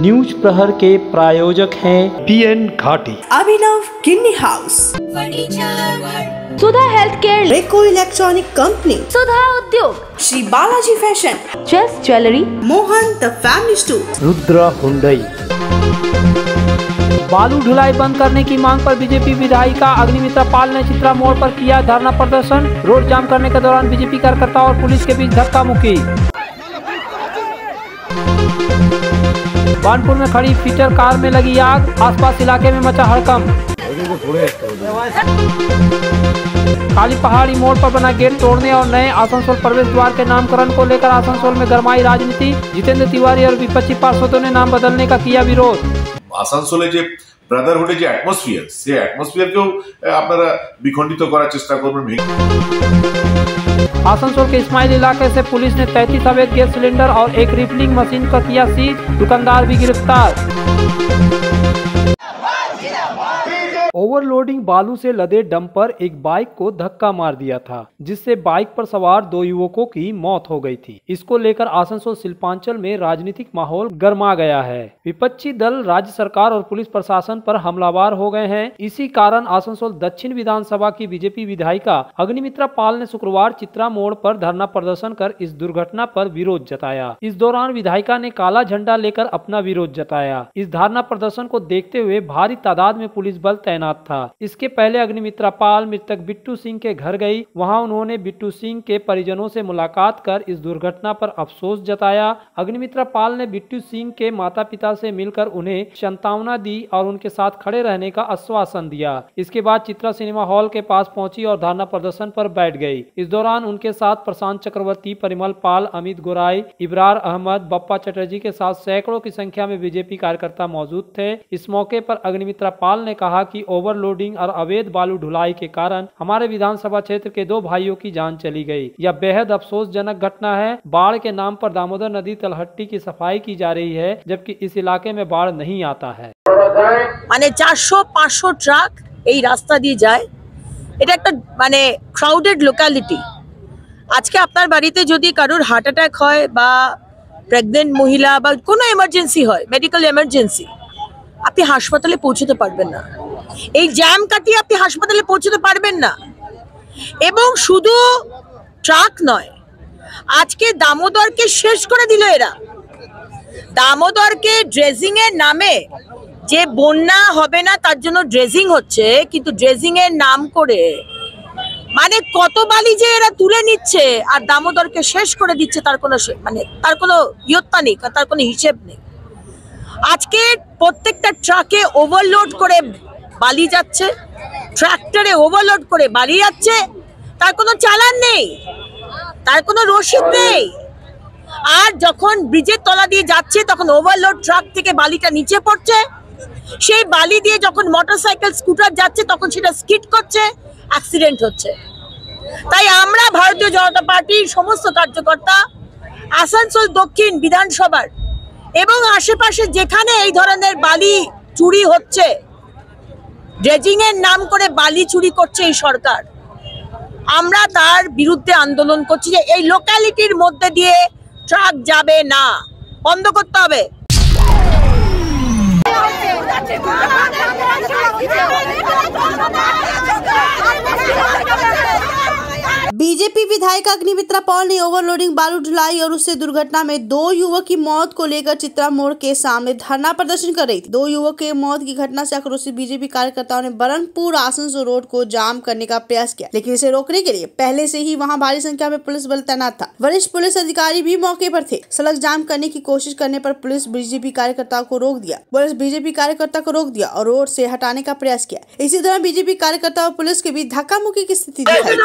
News प्रहर के प्रायोजक हैं PN Ghati, Abhinav kidney house, Sudha health care, Reco electronic company, Sudha Udyog, Shri Balaji fashion, chase jewellery, Mohan the family store, Rudra Hyundai. बालू ढुलाई बंद करने की मांग पर बीजेपी विधायिका अग्निमित्रा पाल ने चित्रा मोड़ पर किया धरना प्रदर्शन। रोड जाम करने के दौरान बीजेपी कार्यकर्ता और पुलिस के बीच धक्का मुक्की। बानपुर में खड़ी फीचर कार में लगी आग, आसपास इलाके में मचा हड़कंप। काली पहाड़ी मोड़ पर बना गेट तोड़ने और नए आसनसोल प्रवेश द्वार के नामकरण को लेकर आसनसोल में गरमाई राजनीति। जितेंद्र तिवारी और विपक्षी पार्षदों ने नाम बदलने का किया विरोध। আসানসোলে যে ব্রাদারহুডের যে অ্যাটমসফিয়ার, সেই অ্যাটমসফিয়ারকেও আপনারা বিখণ্ডিত করার চেষ্টা করবেন। आसनसोल के इस्माइल इलाके से पुलिस ने 33 अवैध गैस सिलेंडर और एक रिफिलिंग मशीन का किया सीज, दुकानदार भी गिरफ्तार। ओवरलोडिंग बालू से लदे डंपर एक बाइक को धक्का मार दिया था, जिससे बाइक पर सवार 2 युवकों की मौत हो गई थी। इसको लेकर आसनसोल शिल्पांचल में राजनीतिक माहौल गर्मा गया है। विपक्षी दल राज्य सरकार और पुलिस प्रशासन पर हमलावर हो गए हैं। इसी कारण आसनसोल दक्षिण विधानसभा की बीजेपी विधायिका अग्निमित्रा पाल ने शुक्रवार चित्रा मोड़ पर धरना प्रदर्शन कर इस दुर्घटना पर विरोध जताया। इस दौरान विधायिका ने काला झंडा लेकर अपना विरोध जताया। इस धरना प्रदर्शन को देखते हुए भारी तादाद में पुलिस बल तैनात था। इसके पहले अग्निमित्रा पाल मृतक बिट्टू सिंह के घर गई। वहां उन्होंने बिट्टू सिंह के परिजनों से मुलाकात कर इस दुर्घटना पर अफसोस जताया। अग्निमित्रा पाल ने बिट्टू सिंह के माता पिता से मिलकर उन्हें सांत्वना दी और उनके साथ खड़े रहने का आश्वासन दिया। इसके बाद चित्रा सिनेमा हॉल के पास पहुंची और धरना प्रदर्शन पर बैठ गई। इस दौरान उनके साथ प्रशांत चक्रवर्ती, परिमल पाल, अमित गोराई, इब्रार अहमद, बप्पा चटर्जी के साथ सैकड़ों की संख्या में बीजेपी कार्यकर्ता मौजूद थे। इस मौके पर अग्निमित्रा पाल ने कहा कि ओवरलोडिंग और अवैध बालू ढुलाई के कारण हमारे विधानसभा क्षेत्र के 2 भाइयों की जान चली गई। यह बेहद अफसोसजनक घटना है। बाढ़ के नाम पर दामोदर नदी तलहट्टी की सफाई की जा रही है, जबकि इस इलाके में बाढ़ नहीं आता है। মানে 400-500 ট্রাক এই রাস্তা দিয়ে যায়। এটা একটা মানে ক্রাউডেড লোকালিটি। আজকে আপনার বাড়িতে যদি কারোর হার্ট অ্যাটাক হয় বা প্রেগনেন্ট মহিলা বা কোনো এমার্জেন্সি হয়, মেডিকেল এমার্জেন্সি, আপনি হাসপাতালে পৌঁছতে পারবেন না। এই জ্যাম কাটিয়ে আপনি হাসপাতালে পৌঁছতে পারবেন না। এবং শুধু ট্রাক নয়, আজকে দামোদরকে শেষ করে দিল এরা। দামোদরকে ড্রেজিং এর নামে, যে বন্যা হবে না তার জন্য ড্রেজিং হচ্ছে, কিন্তু ড্রেজিং এর নাম করে মানে কত বালি যে এরা তুলে নিচ্ছে আর দামোদরকে শেষ করে দিচ্ছে, তার কোনো ইয়ত্তা নেই, তার কোনো হিসেব নেই। আজকে প্রত্যেকটা ট্রাকে ওভারলোড করে বালি যাচ্ছে, ট্রাক্টরে ওভারলোড করে বালি যাচ্ছে, তার কোনো চালান নেই, তার কোনো রসিদ নেই। আর যখন ব্রিজের তলা দিয়ে যাচ্ছে তখন ওভারলোড ট্রাক থেকে বালিটা নিচে পড়ছে। সেই বালি দিয়ে যখন মোটরসাইকেল, স্কুটার যাচ্ছে তখন সেটা স্কিড করছে, অ্যাক্সিডেন্ট হচ্ছে। তাই আমরা ভারতীয় জনতা পার্টির সমস্ত কার্যকর্তা আসানসোল দক্ষিণ বিধানসভার এবং আশেপাশে যেখানে এই ধরনের বালি চুরি হচ্ছে, ড্রেজিং এর নাম করে বালি চুরি করছে এই সরকার, আমরা তার বিরুদ্ধে আন্দোলন করছি যে এই লোকালিটির মধ্যে দিয়ে ট্রাক যাবে না, বন্ধ করতে হবে। बीजेपी विधायक अग्निमित्रा पाल ने ओवरलोडिंग बालू ढुलाई और उससे दुर्घटना में 2 युवक की मौत को लेकर चित्रा मोड़ के सामने धरना प्रदर्शन कर रही थी। 2 युवक के मौत की घटना से आक्रोशित बीजेपी कार्यकर्ताओं ने बरनपुर आसनसोल रोड को जाम करने का प्रयास किया, लेकिन इसे रोकने के लिए पहले से ही वहां भारी संख्या में पुलिस बल तैनात था। वरिष्ठ पुलिस अधिकारी भी मौके पर थे। सड़क जाम करने की कोशिश करने पर पुलिस बीजेपी कार्यकर्ताओं को रोक दिया। पुलिस बीजेपी कार्यकर्ता को रोक दिया और रोड से हटाने का प्रयास किया। इसी दौरान बीजेपी कार्यकर्ता और पुलिस के बीच धक्का मुक्की की स्थिति दिखाई।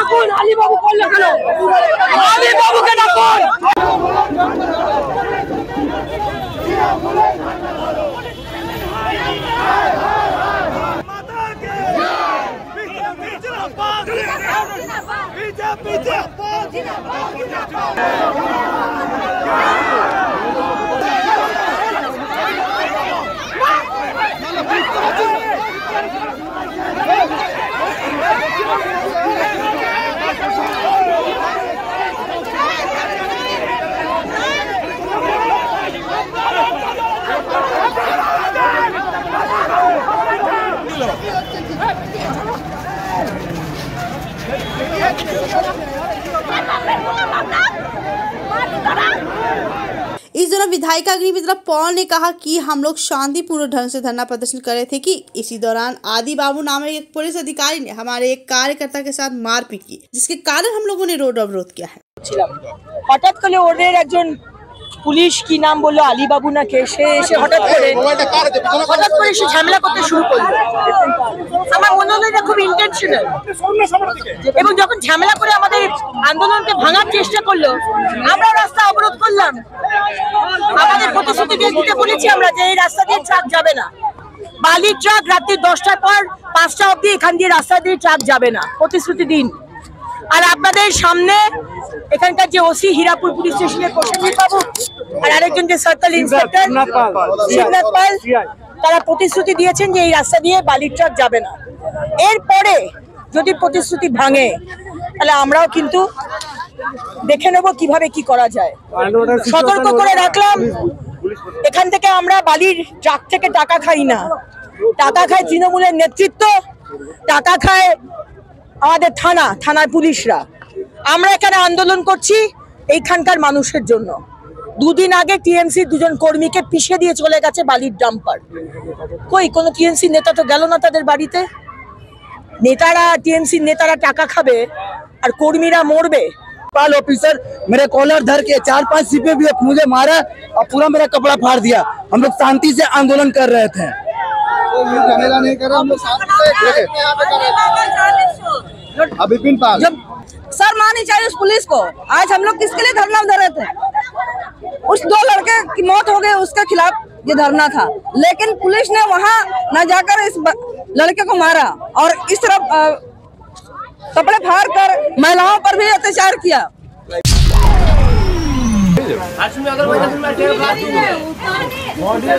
इस दौरान विधायिका अग्निमित्रा पॉल ने कहा कि हम लोग शांतिपूर्ण ढंग से धरना प्रदर्शन कर रहे थे कि इसी दौरान आदि बाबू नामक एक पुलिस अधिकारी ने हमारे एक कार्यकर्ता के साथ मारपीट की, जिसके कारण हम लोगों ने रोड अवरोध किया है। हठाৎ করে ওদের একজন পুলিশ কি নাম বললো আলী বাবু না কে, সে এসে হঠাৎ করে সে ঝামেলা করতে শুরু করলো। আমার মনে হলো এটা খুব ইন্টেনশনাল, এবং যখন ঝামেলা করে আমাদের আন্দোলনকে ভাঙার চেষ্টা করলো, আমরা রাস্তা অবরোধ করলাম। আমাদের প্রতিশ্রুতি দিতে বলেছি আমরা যে এই রাস্তা দিয়ে ট্রাক যাবে না, বালির ট্রাক রাত্রি 10টার পর 5টা অবধি এখান দিয়ে রাস্তা দিয়ে ট্রাক যাবে না, প্রতিশ্রুতি দিন। আর আপনাদের সামনে এখানকার যে ওসি হীরাপুর পুলিশ স্টেশনের প্রসেনজিৎ বাবু আর আরেকজন যে সার্কেল ইন্সপেক্টর শিবনাথ পাল, তারা প্রতিশ্রুতি দিয়েছেন যে এই রাস্তা দিয়ে বালির ট্রাক যাবে না। এরপরে যদি প্রতিশ্রুতি ভাঙে তাহলে আমরাও কিন্তু দেখে নেব কিভাবে কি করা যায়। সতর্ক করে রাখলাম, এখান থেকে আমরা বালির ট্রাক থেকে টাকা খাই না, টাকা খায় তৃণমূলের নেতৃত্ব, টাকা খায় আমাদের থানার পুলিশরা। আমরা এখানে আন্দোলন করছি এইখানকার মানুষের জন্য। দুদিন আগে টিএমসি দুজন কর্মীকে পিষে দিয়ে চলে গেছে বালির ডাম্পার। কই কোনো টিএমসি নেতা তো গেল না তাদের বাড়িতে। টিএমসি নেতারা টাকা খাবে আর কর্মীরা মরবে। पाल ऑफिसर मेरे कॉलर धर के 4-5 सीपे भी मुझे मारा और पूरा मेरा कपड़ा फाड़ दिया। हम लोग शांति से आंदोलन कर रहे थे। झमेला नहीं कर रहे हम लोग, अभी पिन पाल जब सर मानी चाहिए उस पुलिस को। आज हम लोग किसके लिए धरना दे रहे थे? उस 2 लड़के की मौत हो गई उसके खिलाफ ये धरना था, लेकिन पुलिस ने वहाँ न जाकर इस लड़के को मारा और इस तरफ कपड़े फाड़ कर महिलाओं पर भी अत्याचार किया।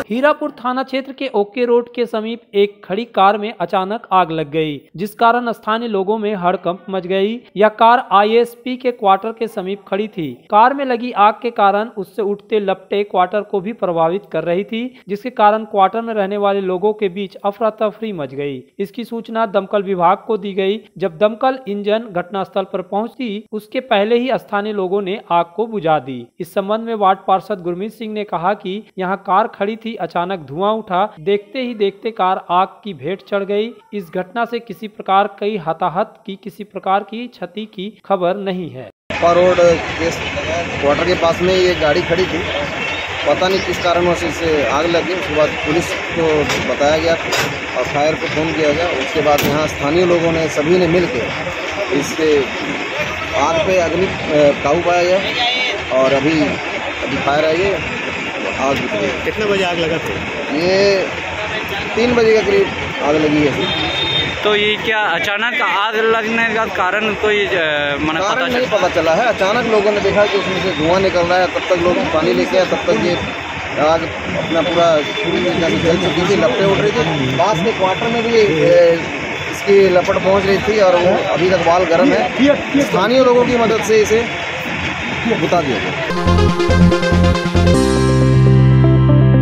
हीरापुर थाना क्षेत्र के ओके रोड के समीप एक खड़ी कार में अचानक आग लग गई, जिस कारण स्थानीय लोगों में हड़कंप मच गई। यह कार आईएसपी के क्वार्टर के समीप खड़ी थी। कार में लगी आग के कारण उससे उठते लपटे क्वार्टर को भी प्रभावित कर रही थी, जिसके कारण क्वार्टर में रहने वाले लोगों के बीच अफरा तफरी मच गई। इसकी सूचना दमकल विभाग को दी गई। जब दमकल इंजन घटनास्थल पर पहुंची, उसके पहले ही स्थानीय लोगों ने आग को बुझा दी। इस संबंध में वार्ड पार्षद गुरमीत सिंह ने कहा कि यहां कार खड़ी थी, अचानक धुआं उठा, देखते ही देखते कार आग की भेंट चढ़ गई। इस घटना से किसी प्रकार कई हताहत की किसी प्रकार की क्षति की खबर नहीं है। रोड के क्वार्टर के पास में ये गाड़ी खड़ी थी, पता नहीं किस कारणवश इससे आग लगी। उसके बाद पुलिस को बताया गया और फायर को फोन किया गया। उसके बाद यहाँ स्थानीय लोगों ने सभी ने मिलकर इससे आग पे अग्नि काबू पाया गया और अभी फायर आई है, आग बुझ गई। कितने बजे आग लगा था? ये 3 बजे के करीब आग लगी है। तो ये क्या अचानक आग लगने का कारण कोई कारण नहीं पता चला है। अचानक लोगों ने देखा कि उसमें से धुआं निकल रहा है, तब तक लोग पानी लेके आए, तब तक ये आग अपना पूरी जल चुकी थी, लपटें उठ रही थी। पास में क्वार्टर में भी इसकी लपट पहुंच रही थी और वो अभी तक बाल गर्म है। स्थानीय लोगों की मदद से इसे बुता दिया गया।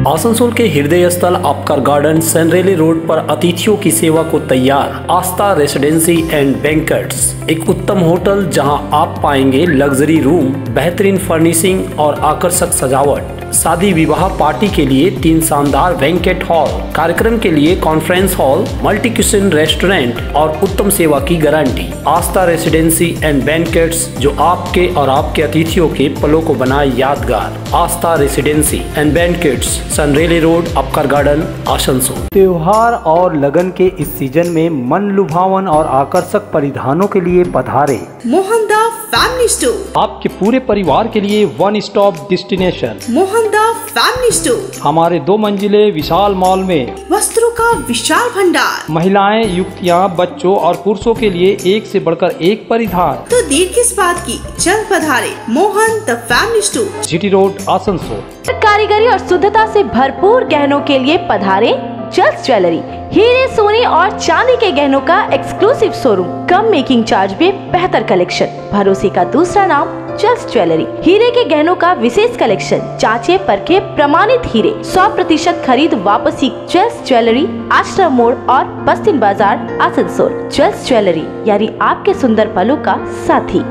आसनसोल के हृदय स्थल आपका गार्डन सनरेली रोड पर अतिथियों की सेवा को तैयार आस्था रेसिडेंसी एंड बैंक्वेट्स, एक उत्तम होटल जहां आप पाएंगे लग्जरी रूम, बेहतरीन फर्निशिंग और आकर्षक सजावट। शादी विवाह पार्टी के लिए 3 शानदार बैंक्वेट हॉल, कार्यक्रम के लिए conference hall, multi kitchen restaurant और उत्तम सेवा की guarantee. Aastha residency and banquets, जो आपके और आपके अतिथियों के पलों को बनाए यादगार। आस्था रेसिडेंसी एंड बैंक्वेट्स, सनरेली रोड, अपकर गार्डन, आसनसोल। त्योहार और लगन के इस सीजन में मन लुभावन और आकर्षक परिधानों के लिए पधारे मोहनदा फैमिली स्टोर, आपके पूरे परिवार के लिए वन स्टॉप डेस्टिनेशन। मोहनदा फैमिली स्टोर हमारे 2 मंजिले विशाल मॉल में वस्त्रों का विशाल भंडार, महिलाएं, युवतियां, बच्चों और पुरुषों के लिए एक से बढ़कर एक परिधान। तो देर किस बात की, जल्द पधारे Mohan the family store, GT road, Asansol. कारीगरी और शुद्धता से भरपूर गहनों के लिए पधारे जल्स ज्वेलरी, हीरे सोने और चांदी के गहनों का एक्सक्लूसिव शोरूम, कम मेकिंग चार्ज में बेहतर कलेक्शन, भरोसे का दूसरा नाम जल्स ज्वेलरी, हीरे के गहनों का विशेष कलेक्शन, जांचे परखे प्रमाणित हीरे, 100% खरीद वापसी। जल्स ज्वेलरी, आश्रम मोड़ और बस्तिन बाजार, आसनसोल। जल्स ज्वेलरी यानी आपके सुंदर पलों का साथी।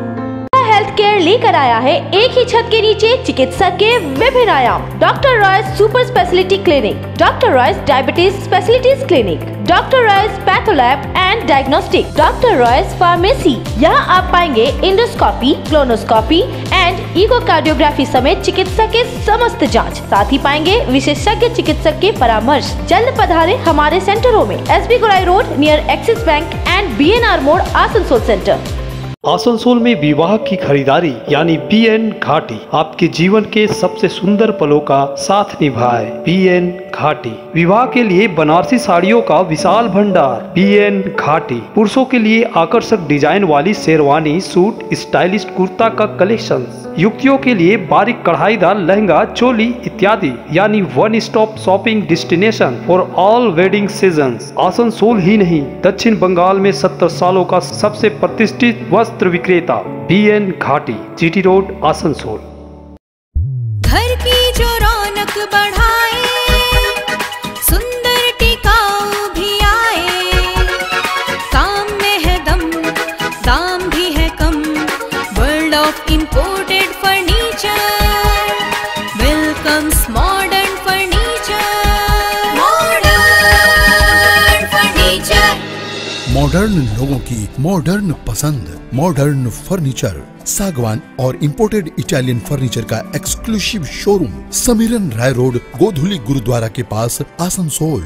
हेल्थ केयर लेकर आया है एक ही छत के नीचे चिकित्सक के विभिन्न आयाम। Doctor Royce super speciality clinic, doctor Royce diabetes specialities clinic, doctor Royce patholab and diagnostic, doctor Royce pharmacy. यहाँ आप पाएंगे इंडोस्कोपी, क्लोनोस्कोपी एंड इकोकार्डियोग्राफी समेत चिकित्सा के समस्त जांच। साथ ही पाएंगे विशेषज्ञ चिकित्सक के परामर्श। जल्द पधारे हमारे सेंटरों में, SB Gorai road near axis bank and BNR मोड़, आसनसोल सेंटर। आसनसोल में विवाह की खरीदारी यानी BN घाटी आपके जीवन के सबसे सुंदर पलों का साथ निभाए। BN घाटी विवाह के लिए बनारसी साड़ियों का विशाल भंडार। BN घाटी पुरुषों के लिए आकर्षक डिजाइन वाली शेरवानी, सूट, स्टाइलिश कुर्ता का कलेक्शन, युवतियों के लिए बारीक कढ़ाईदार लहंगा, चोली इत्यादि यानी one stop shopping destination for all wedding seasons. Asansol ही नहीं, दक्षिण बंगाल में 70 सालों का सबसे प्रतिष्ठित वस्त्र विक्रेता BN घाटी, GT रोड, आसनसोल। घर की जो रौनक बढ़ाए, सुंदर टिकाऊ भी आए, काम में है दम, दाम भी है कम, world of imported furniture, welcomes modern furniture, modern furniture. Modern लोगों की मॉडर्न पसंद, मॉडर्न फर्नीचर, सागवान और इंपोर्टेड इटालियन फर्नीचर का exclusive showroom, Samiran Rai road, Godhuli gurdwara के पास, आसनसोल।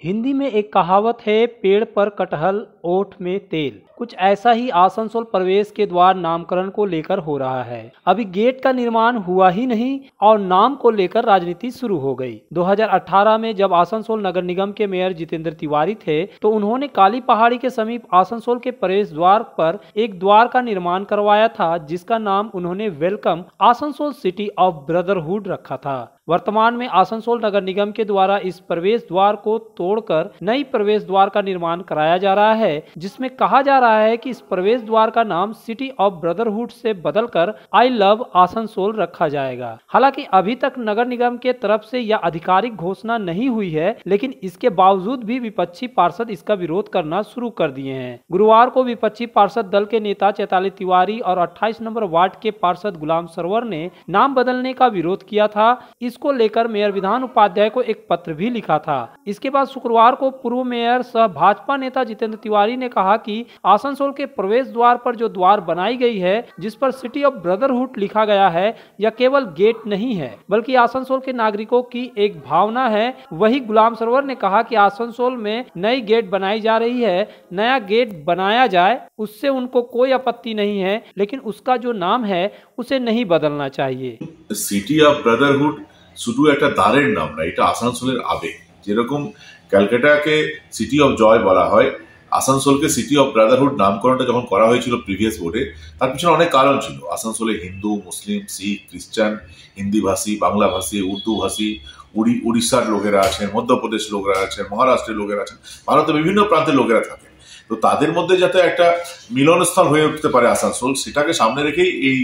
हिंदी में एक कहावत है, पेड़ पर कटहल ओठ में तेल। कुछ ऐसा ही आसनसोल प्रवेश के द्वार नामकरण को लेकर हो रहा है। अभी गेट का निर्माण हुआ ही नहीं और नाम को लेकर राजनीति शुरू हो गई। 2018 में जब आसनसोल नगर निगम के मेयर जितेंद्र तिवारी थे तो उन्होंने काली पहाड़ी के समीप आसनसोल के प्रवेश द्वार पर एक द्वार का निर्माण करवाया था, जिसका नाम उन्होंने welcome Asansol city of brotherhood रखा था। वर्तमान में आसनसोल नगर निगम के द्वारा इस प्रवेश द्वार को तोड़कर नई प्रवेश द्वार का निर्माण कराया जा रहा है, जिसमें कहा जा रहा है कि इस प्रवेश द्वार का नाम सिटी ऑफ ब्रदरहुड से बदलकर आई लव आसनसोल रखा जाएगा। हालांकि अभी तक नगर निगम के तरफ से यह आधिकारिक घोषणा नहीं हुई है, लेकिन इसके बावजूद भी विपक्षी पार्षद इसका विरोध करना शुरू कर दिए हैं। गुरुवार को विपक्षी पार्षद दल के नेता चैताली तिवारी और 28 नंबर वार्ड के पार्षद गुलाम सरवर ने नाम बदलने का विरोध किया था। इसको लेकर मेयर विधान उपाध्याय को एक पत्र भी लिखा था। इसके बाद शुक्रवार को पूर्व मेयर सह भाजपा नेता जितेंद्र तिवारी ने कहा कि आसनसोल के प्रवेश द्वार पर जो द्वार बनाई गई है, जिस पर सिटी ऑफ ब्रदरहुड लिखा गया है, यह केवल गेट नहीं है बल्कि आसनसोल के नागरिकों की एक भावना है। वही गुलाम सरवर ने कहा कि आसनसोल में नई गेट बनाई जा रही है, नया गेट बनाया जाए, उससे उनको कोई आपत्ति नहीं है, लेकिन उसका जो नाम है उसे नहीं बदलना चाहिए। सिटी ऑफ ब्रदरहुड শুধু একটা দ্বারের নাম না, এটা আসানসোলের আবেগ। যেরকম ক্যালকাটাকে সিটি অফ জয় বলা হয়, আসানসোলকে সিটি অফ ব্রাদারহুড নামকরণটা যখন করা হয়েছিল প্রিভিয়াস বোর্ডে, তার পিছনে অনেক কারণ ছিল। আসানসোলে হিন্দু, মুসলিম, শিখ, খ্রিস্টান, হিন্দি ভাষী, বাংলা ভাষী, উর্দু ভাষী, উড়িষ্যার লোকেরা আছেন, মধ্যপ্রদেশ লোকেরা আছেন, মহারাষ্ট্রের লোকেরা আছেন, ভারতের বিভিন্ন প্রান্তের লোকেরা থাকেন। তো তাদের মধ্যে যাতে একটা মিলনস্থল হয়ে উঠতে পারে আসানসোল, সেটাকে সামনে রেখেই এই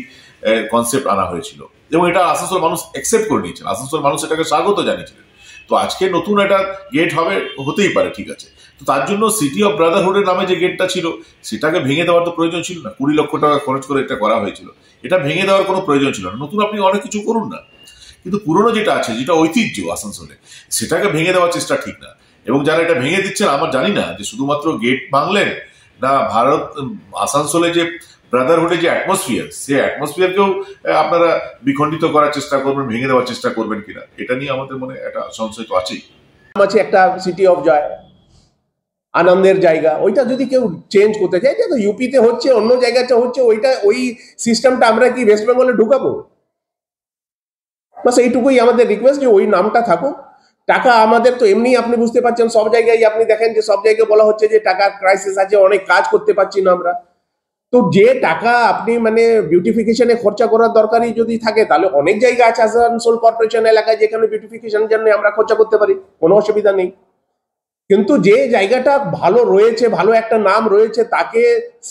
কনসেপ্ট আনা হয়েছিল এবং এটা আসানসোল মানুষ অ্যাকসেপ্ট করে নিয়েছেন। আসানসোল মানুষ এটাকে স্বাগত জানিয়েছিলেন। তো আজকে নতুন একটা গেট হবে, হতেই পারে, ঠিক আছে। তো তার জন্য সিটি অফ ব্রাদারহুডের নামে যে গেটটা ছিল সেটাকে ভেঙে দেওয়ার তো প্রয়োজন ছিল না। 20 লক্ষ টাকা খরচ করে এটা করা হয়েছিল, এটা ভেঙে দেওয়ার কোনো প্রয়োজন ছিল না। নতুন আপনি অনেক কিছু করুন না, কিন্তু পুরনো যেটা আছে, যেটা ঐতিহ্য আসানসোলে, সেটাকে ভেঙে দেওয়ার চেষ্টা ঠিক না। এবং যারা এটা ভেঙে দিচ্ছেন, আমার জানি না যে শুধুমাত্র গেট ভাঙলেন না, ভারত আসানসোলে যে ব্রাদারহুডের যে অ্যাটমসফিয়ার, সেই অ্যাটমসফিয়ারকেও আপনারা বিখণ্ডিত করার চেষ্টা করবেন, ভেঙে দেওয়ার চেষ্টা করবেন কিনা, এটা নিয়ে আমাদের মনে একটা সংশয় তো আছেই। আছে একটা সিটি অফ জয়, আনন্দের জায়গা, ওইটা যদি কেউ চেঞ্জ করতে চায়, যে ইউপিতে হচ্ছে, অন্য জায়গাতে হচ্ছে, ওইটা ওই সিস্টেমটা আমরা কি ওয়েস্ট বেঙ্গলে ঢুকাবো? বাস এইটুকুই আমাদের রিকোয়েস্ট যে ওই নামটা থাকুক। টাকা আমাদের তো এমনি আপনি বুঝতে পারছেন, সব জায়গায় আপনি দেখেন যে সব জায়গায় বলা হচ্ছে যে টাকার ক্রাইসিস আছে, অনেক কাজ করতে পারছি না আমরা। তো যে টাকা আপনি মানে বিউটিফিকেশনে খরচা করার দরকারই যদি থাকে, তাহলে অনেক জায়গা আছে আসানসোল কর্পোরেশন এলাকায় যেখানে বিউটিফিকেশনের জন্য আমরা খরচা করতে পারি, কোনো অসুবিধা নেই। কিন্তু যে জায়গাটা ভালো রয়েছে, ভালো একটা নাম রয়েছে, তাকে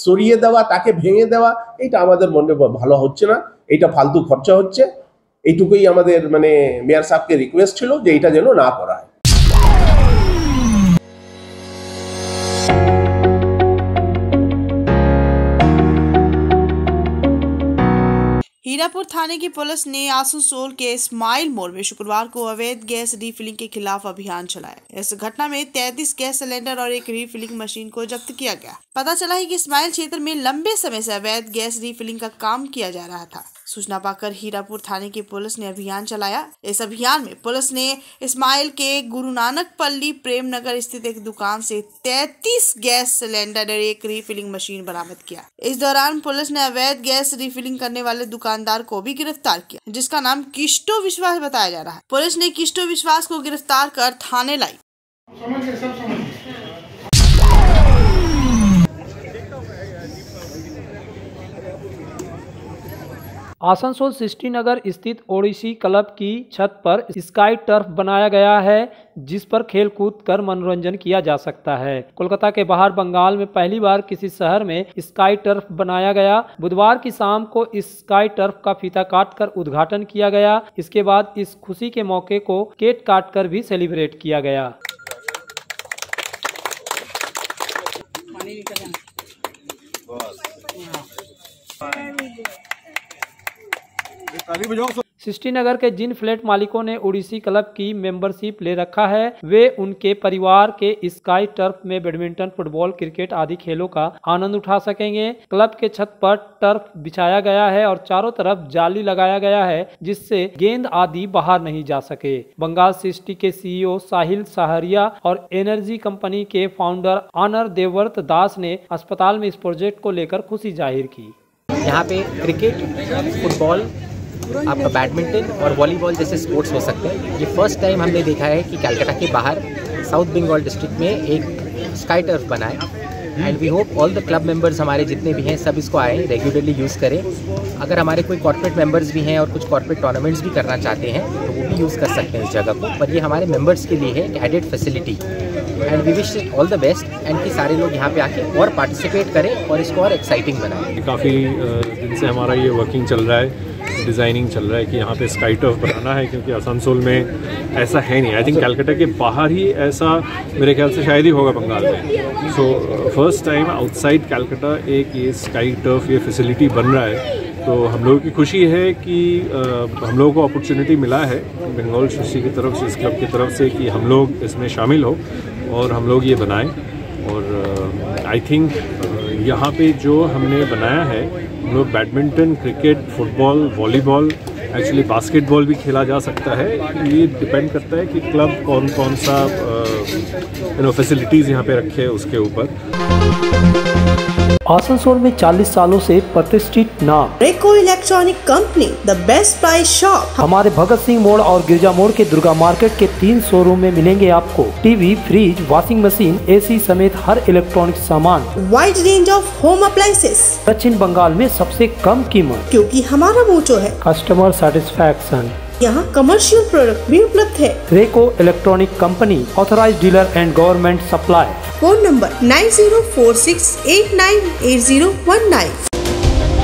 সরিয়ে দেওয়া, তাকে ভেঙে দেওয়া, এটা আমাদের মনে ভালো হচ্ছে না, এটা ফালতু খরচা হচ্ছে। এইটুকুই আমাদের মানে মেয়র সাহেবকে রিকোয়েস্ট ছিল যে এটা যেন না করা হয়। हीरापुर थाने की पुलिस ने आसनसोल के स्माइल मोड़ में शुक्रवार को अवैध गैस रीफिलिंग के खिलाफ अभियान चलाया। इस घटना में 33 गैस सिलेंडर और एक रीफिलिंग मशीन को जब्त किया गया। पता चला है कि स्माइल क्षेत्र में लंबे समय से अवैध गैस रीफिलिंग का काम किया जा रहा था। सूचना पाकर हीरापुर थाने की पुलिस ने अभियान चलाया। इस अभियान में पुलिस ने इस्माइल के गुरु नानक पल्ली प्रेम नगर स्थित एक दुकान से 33 गैस सिलेंडर और एक रीफिलिंग मशीन बरामद किया। इस दौरान पुलिस ने अवैध गैस रीफिलिंग करने वाले दुकानदार को भी गिरफ्तार किया, जिसका नाम किस्टो विश्वास बताया जा रहा है। पुलिस ने किस्टो विश्वास को गिरफ्तार कर थाने लाई। आसनसोल सृष्टिनगर स्थित ओडिसी क्लब की छत पर स्काई टर्फ बनाया गया है, जिस पर खेल कूद कर मनोरंजन किया जा सकता है। कोलकाता के बाहर बंगाल में पहली बार किसी शहर में स्काई टर्फ बनाया गया। बुधवार की शाम को इस स्काई टर्फ का फीता काटकर उद्घाटन किया गया। इसके बाद इस खुशी के मौके को केक काटकर भी सेलिब्रेट किया गया। सृष्टिनगर के जिन फ्लैट मालिकों ने ओडिसी क्लब की मेंबरशिप ले रखा है, वे उनके परिवार के स्काई टर्फ में बैडमिंटन, फुटबॉल, क्रिकेट आदि खेलों का आनंद उठा सकेंगे। क्लब के छत पर टर्फ बिछाया गया है और चारों तरफ जाली लगाया गया है, जिससे गेंद आदि बाहर नहीं जा सके। बंगाल सृष्टि के सीईओ साहिल सहारिया और एनर्जी कंपनी के फाउंडर आनर देवव्रत दास ने अस्पताल में इस प्रोजेक्ट को लेकर खुशी जाहिर की। यहाँ पे क्रिकेट, फुटबॉल, आपका बैडमिंटन और वॉलीबॉल जैसे स्पोर्ट्स हो सकते हैं। ये फर्स्ट टाइम हमने देखा है कि कलकत्ता के बाहर साउथ बंगाल डिस्ट्रिक्ट में एक स्काई टर्फ बना है। And we hope all the club members हमारे जितने भी हैं सब इसको आए, रेगुलरली यूज़ करें। अगर हमारे कोई कॉर्पोरेट मेंबर्स भी हैं और कुछ कॉर्पोरेट टूर्नामेंट्स भी करना चाहते हैं तो वो भी यूज़ कर सकते हैं इस जगह को। पर ये हमारे मेंबर्स के लिए है added facility. And we wish all the best and कि सारे लोग यहाँ पे आके और पार्टिसिपेट करें और इसको और एक्साइटिंग बनाएं। काफ़ी दिन से हमारा ये वर्किंग चल रहा है, डिज़ाइनिंग चल रहा है कि यहाँ पे स्काई टर्फ बनाना है, क्योंकि आसनसोल में ऐसा है नहीं। आई थिंक कलकत्ता के बाहर ही ऐसा मेरे ख्याल से शायद ही होगा बंगाल में। So first time outside Calcutta एक ये स्काई टर्फ ये फैसिलिटी बन रहा है। तो हम लोगों की खुशी है कि हम लोगों को अपॉर्चुनिटी मिला है बंगाल सृष्टि की तरफ से, इस क्लब की तरफ से, कि हम लोग इसमें शामिल हो और हम लोग ये बनाएं। और आई थिंक यहाँ पे जो हमने बनाया है, हम लोग badminton, cricket, football, volleyball, actually basketball भी खेला जा सकता है। ये डिपेंड करता है कि क्लब कौन कौन सा फैसिलिटीज़ यहाँ पे रखे हैं उसके ऊपर। आसनसोल में 40 सालों से प्रतिष्ठित नाम रेको electronic company, the best price shop. हमारे भगत सिंह मोड़ और गिरजा मोड़ के दुर्गा मार्केट के 3 शोरूम में मिलेंगे आपको TV, fridge, washing machine, AC समेत हर इलेक्ट्रॉनिक सामान। Wide range of home appliances. दक्षिण बंगाल में सबसे कम कीमत, क्योंकि हमारा मोटो है कस्टमर सेटिस्फैक्शन। यहाँ कमर्शियल प्रोडक्ट भी उपलब्ध है। रेको electronic company, authorised dealer and government supply. Phone number 9046898019।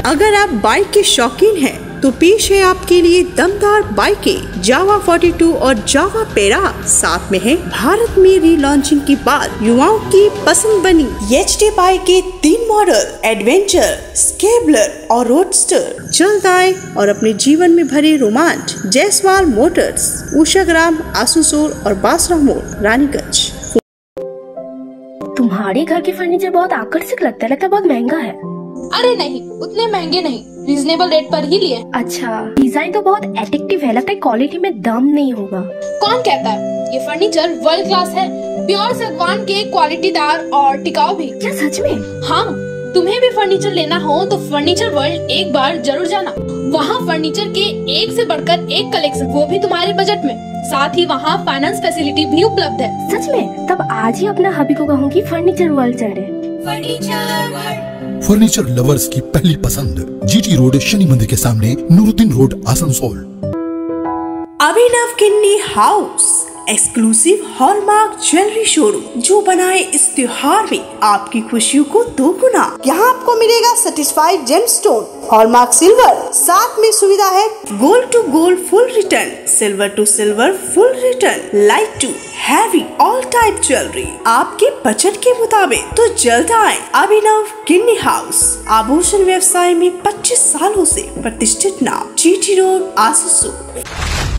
अगर आप बाइक के शौकीन हैं तो पेश है आपके लिए दमदार बाइकें जावा 42 और जावा पेरा। साथ में है भारत में रीलॉन्चिंग के बाद युवाओं की पसंद बनी एचडी बाइक के 3 मॉडल, एडवेंचर, स्केबलर और रोडस्टर। जल्द आए और अपने जीवन में भरे रोमांच। जयसवाल मोटर्स, उषाग्राम, आसनसोल और बासरा मोड़, रानीगंज। तुम्हारे घर के फर्नीचर बहुत आकर्षक लगता है बहुत महंगा है। अरे नहीं, उतने महंगे नहीं, रीजनेबल रेट पर ही लिए। अच्छा, डिजाइन तो बहुत एट्रैक्टिव है, लगता है क्वालिटी में दम नहीं होगा। कौन कहता है? ये फर्नीचर वर्ल्ड क्लास है, प्योर सागवान के, क्वालिटीदार और टिकाऊ भी। क्या सच में? हाँ, तुम्हें भी फर्नीचर लेना हो तो फर्नीचर वर्ल्ड एक बार जरूर जाना। वहाँ फर्नीचर के एक से बढ़कर एक कलेक्शन, वो भी तुम्हारे बजट में। साथ ही वहाँ फाइनेंस फैसिलिटी भी उपलब्ध है। सच में? तब आज ही अपना हबी को कहूँगी फर्नीचर वर्ल्ड चले। Furniture world. फर्नीचर लवर्स की पहली पसंद, जीटी रोड, शनि मंदिर के सामने, नूरुद्दीन रोड, आसनसोल। अभिनव किन्नी house, exclusive hallmark jewellery showroom जो बनाए इस त्योहार में आपकी खुशियों को दोगुना। यहाँ आपको मिलेगा सर्टिफाइड जेमस्टोन, हॉलमार्क सिल्वर, साथ में सुविधा है gold to gold full return, silver to silver full return, light to heavy all type jewellery आपके बजट के मुताबिक। तो जल्द आए अभिनव किन्नी हाउस, आभूषण व्यवसाय में 25 सालों से प्रतिष्ठित नाम, जीटी रोड, आसनसोल।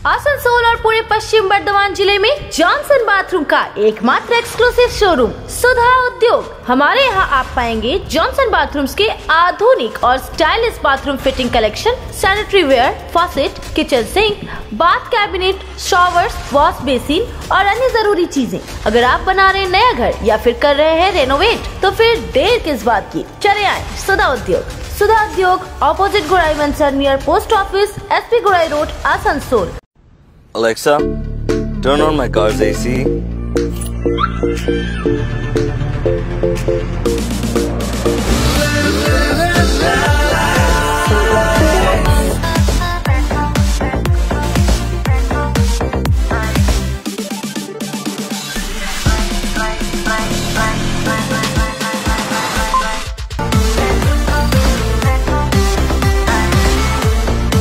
आसनसोल और पूरे पश्चिम बर्धमान जिले में जॉनसन बाथरूम का एकमात्र एक्सक्लूसिव शोरूम सुधा उद्योग। हमारे यहाँ आप पाएंगे जॉनसन बाथरूम्स के आधुनिक और stylish bathroom fitting collection, sanitary ware, faucet, kitchen sink, bath cabinet, showers, wash basin और अन्य जरूरी चीजें। अगर आप बना रहे हैं नया घर या फिर कर रहे हैं रेनोवेट तो फिर देर किस बात की, चले आए सुधा उद्योग। सुधा उद्योग ऑपोजिट गुराई मंसर नियर पोस्ट ऑफिस, SP गुराई road, Asansol. Alexa, turn on my car's AC.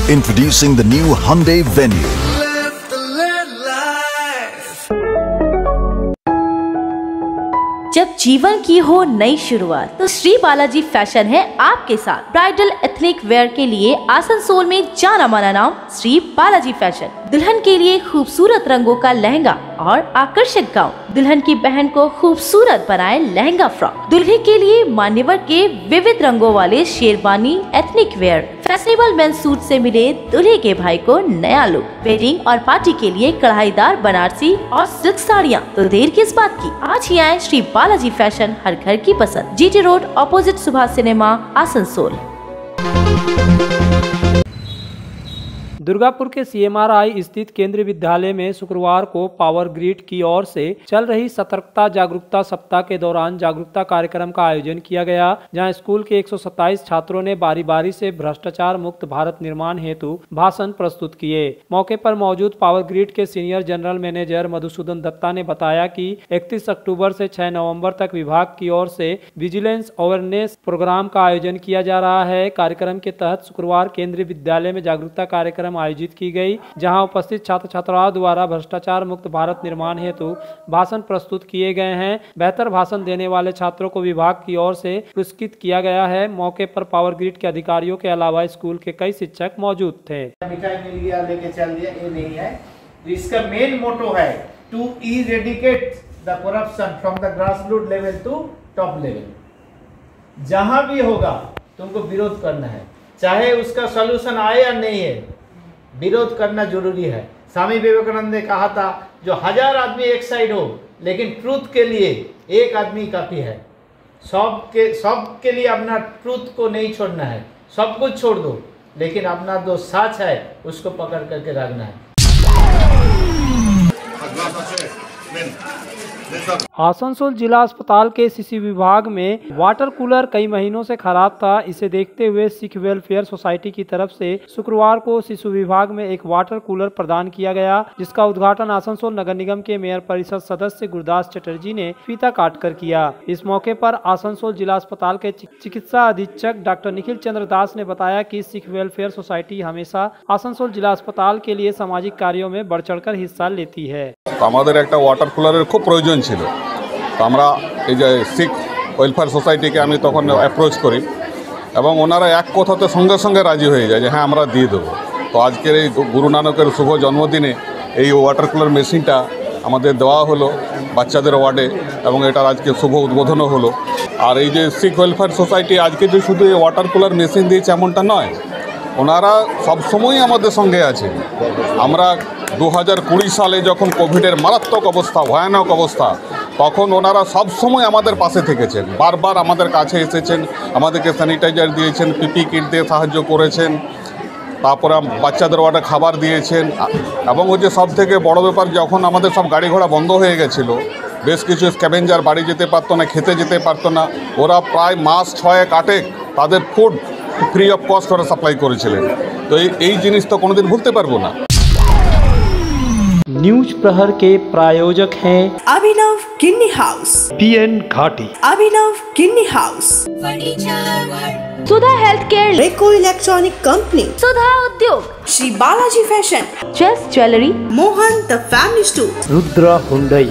Introducing the new Hyundai Venue. जब जीवन की हो नई शुरुआत तो श्री बालाजी फैशन है आपके साथ। ब्राइडल एथनिक वेयर के लिए आसनसोल में जाना माना नाम श्री बालाजी फैशन। दुल्हन के लिए खूबसूरत रंगों का लहंगा और आकर्षक गाउन, दुल्हन की बहन को खूबसूरत बनाए लहंगा फ्रॉक, दुल्हे के लिए मान्यवर के विविध रंगों वाले sherwani ethnic wear, fashionable mens suit से मिले दूल्हे के भाई को नया लुक, वेडिंग और पार्टी के लिए कढ़ाईदार बनारसी और सिल्क साड़ियाँ। तो देर किस बात की, आज ही आए श्री बालाजी फैशन, हर घर की पसंद, GT road opposite Subhash cinema, Asansol. Durgapur के CMRI स्थित केंद्रीय विद्यालय में शुक्रवार को पावर ग्रिड की ओर से चल रही सतर्कता जागरूकता सप्ताह के दौरान जागरूकता कार्यक्रम का आयोजन किया गया, जहां स्कूल के 127 छात्रों ने बारी बारी से भ्रष्टाचार मुक्त भारत निर्माण हेतु भाषण प्रस्तुत किए। मौके पर मौजूद पावर ग्रिड के senior general manager Madhusudan Dutta ने बताया कि 31 अक्टूबर से 6 नवम्बर तक विभाग की ओर से विजिलेंस अवेयरनेस प्रोग्राम का आयोजन किया जा रहा है। कार्यक्रम के तहत शुक्रवार केंद्रीय विद्यालय में जागरूकता कार्यक्रम आयोजित की गई, जहां उपस्थित छात्र छात्राओं द्वारा भ्रष्टाचार मुक्त भारत निर्माण हेतु भाषण प्रस्तुत किए गए हैं। बेहतर भाषण देने वाले छात्रों को विभाग की ओर से पुरस्कृत किया गया है। मौके पर पावर ग्रिड के अधिकारियों के अलावा स्कूल के कई शिक्षक मौजूद थे। मिठाई मिल गया लेके चल दिया, ये नहीं है। इसका मेन मोटो है to eradicate the corruption from the grassroot level to top level. जहां भी होगा तुमको विरोध करना है, चाहे उसका सॉल्यूशन आए या नहीं है, विरोध करना जरूरी है। स्वामी विवेकानंद ने कहा था जो 1000 आदमी एक साइड हो लेकिन ट्रूथ के लिए एक आदमी काफी है। सब के लिए अपना ट्रूथ को नहीं छोड़ना है, सब कुछ छोड़ दो, लेकिन अपना जो सच है उसको पकड़ करके रखना है। आसनसोल जिला अस्पताल के शिशु विभाग में वाटर कूलर कई महीनों से खराब था। इसे देखते हुए सिख वेलफेयर सोसाइटी की तरफ से शुक्रवार को शिशु विभाग में एक वाटर कूलर प्रदान किया गया, जिसका उद्घाटन आसनसोल नगर निगम के मेयर परिषद सदस्य गुरदास चटर्जी ने फीता काट कर किया। इस मौके पर आसनसोल जिला अस्पताल के चिकित्सा अधीक्षक डॉक्टर निखिल चंद्र दास ने बताया कि सिख वेलफेयर सोसाइटी हमेशा आसनसोल जिला अस्पताल के लिए सामाजिक कार्यों में बढ़ चढ़ कर हिस्सा लेती है। আমাদের একটা ওয়াটার কুলারের খুব প্রয়োজন ছিল, তো আমরা এই যে শিখ ওয়েলফেয়ার সোসাইটিকে আমি তখন অ্যাপ্রোচ করি এবং ওনারা এক কথাতে সঙ্গে সঙ্গে রাজি হয়ে যায় যে হ্যাঁ আমরা দিয়ে দেবো। তো আজকের এই গুরু নানকের শুভ জন্মদিনে এই ওয়াটার কুলার মেশিনটা আমাদের দেওয়া হলো বাচ্চাদের ওয়ার্ডে এবং এটার আজকে শুভ উদ্বোধনও হলো। আর এই যে শিখ ওয়েলফেয়ার সোসাইটি আজকে যে শুধু এই ওয়াটার কুলার মেশিন দিয়েছে এমনটা নয়, ওনারা সবসময়ই আমাদের সঙ্গে আছে। আমরা 2020 সালে যখন কোভিডের মারাত্মক অবস্থা, ভয়ানক অবস্থা, তখন ওনারা সবসময় আমাদের পাশে থেকেছেন, বারবার আমাদের কাছে এসেছেন, আমাদেরকে স্যানিটাইজার দিয়েছেন, পিপি কিট দিয়ে সাহায্য করেছেন, তারপরে বাচ্চাদের ওয়ার্ডে খাবার দিয়েছেন এবং হচ্ছে সব থেকে বড় ব্যাপার, যখন আমাদের সব গাড়ি ঘোড়া বন্ধ হয়ে গেছিলো, বেশ কিছু স্ক্যাভেঞ্জার বাড়ি যেতে পারতো না, খেতে যেতে পারতো না। ওরা প্রায় মাস 6-8 তাদের ফুড ফ্রি অফ কস্ট ওরা সাপ্লাই করেছিলেন। তো এই জিনিস তো কোনোদিন ভুলতে পারবো না। न्यूज प्रहर के प्रायोजक हैं अभिनव किन्नी house, PN Ghati, Abhinav Kinni house, Sudha health care, Reco electronic company, Sudha Udyog, Shri Balaji fashion, chase jewellery, Mohan the family store, Rudra Hyundai.